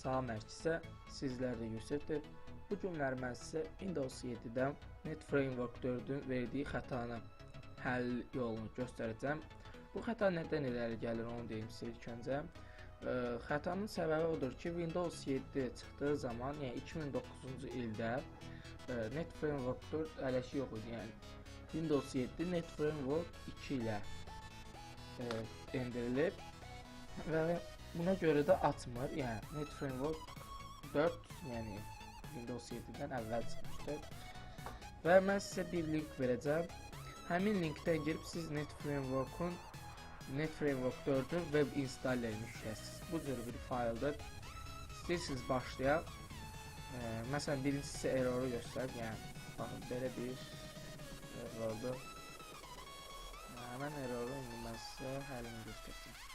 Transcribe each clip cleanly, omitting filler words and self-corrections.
Salam hər kəsə, sizlərlə Yusufdur. Bu günlər mən sizə Windows 7-dən Net Framework 4-ün verdiyi xətanı həll yolunu göstərəcəm. Bu xəta nədən irəli gəlir onu deyim sizə ilk öncə. Xətanın səbəbi odur ki, Windows 7 çıxdığı zaman, yəni 2009-cu ildə Net Framework 4 hələ ki yox idi. Yəni Windows 7 Net Framework 2 ilə endirilib və buna görə də açmır. Yəni Net Framework 4, yəni Windows 7-dən əvvəl çıxmışdır. Və mən sizə bir link verəcəm. Həmin linkdən girib siz Net Framework 4-ün web installerini yükləyəsiniz. Bu cür bir fayldır. İstəyirsiniz başlayaq. Məsələn, birincisi erroru göstərir. Yəni baxın belə bir errordur. Həmin erroru indi mən sizə həllini göstərəcəm.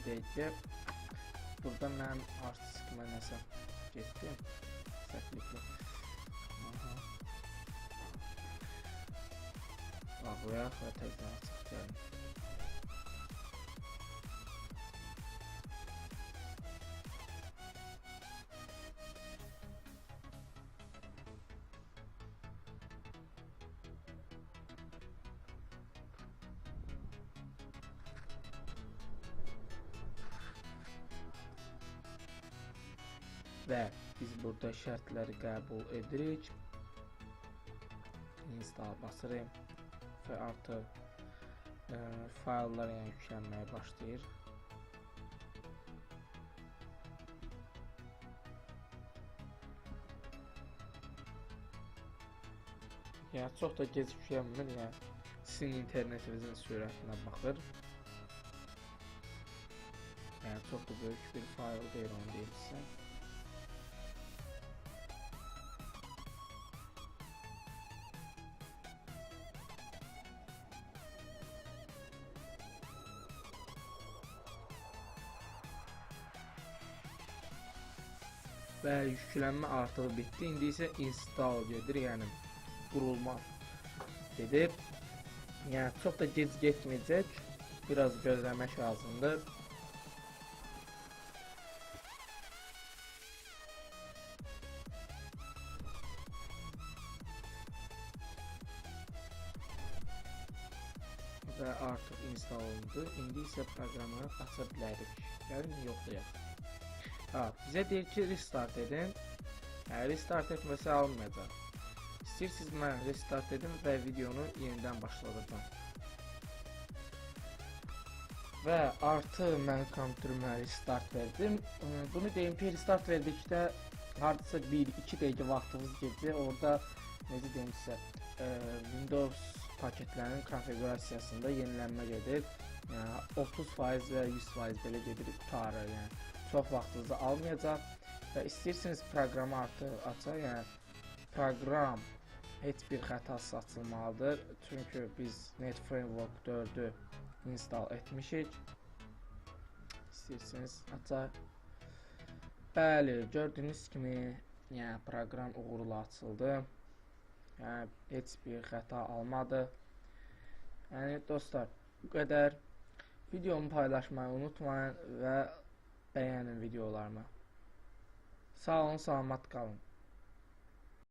Deyək ki, burada mən artistikmə nəsə getdim, səhvliklə. Bağlayaq və təkdən açıq gəlin. Və biz burada şərtləri qəbul edirik. Install basırıq və artıq fayllar yəni yüklənməyə başlayır. Yəni çox da gec yüklənmir, yəni sizin internetinizin sürətinə baxır. Yəni çox da böyük bir fayl deyil, onu deyim sizə. Və yüklənmə artıq bitdi. İndi isə install gedir, yəni qurulma gedir. Yəni çox da gec getməyəcək. Biraz gözləmək lazımdır. Və artıq install olundu. İndi isə proqramı aça bilərik. Gəlin yoxlayaq. Bizə deyir ki, restart edin. Restart etməsə alınmayacaq. İstəyirsiniz mən restart edim və videonu yenidən başladacağım. Və artıq mən kompüterimə restart verdim. Bunu deyim ki, restart verdikdə hardasa 1-2 dəqiqə vaxtınız gedəcək. Orada necə deyim sizə, Windows paketlərinin konfigurasiyasında yenilənmə gedir. Yəni 30% və 100% belə gedir, qutarır. Yəni çox vaxtınızı almayacaq və istəyirsiniz proqramı artıq açaq, yəni proqram heç bir xətasız açılmalıdır, çünki biz Net Framework 4-ü install etmişik. İstəyirsiniz açaq. Bəli, gördüyünüz kimi yəni proqram uğurlu açıldı. Yəni heç bir xəta almadı. Yəni dostlar, bu qədər. Videomu paylaşmayı unutmayın və bəyənin videolarımı. Sağ olun, salamat qalın.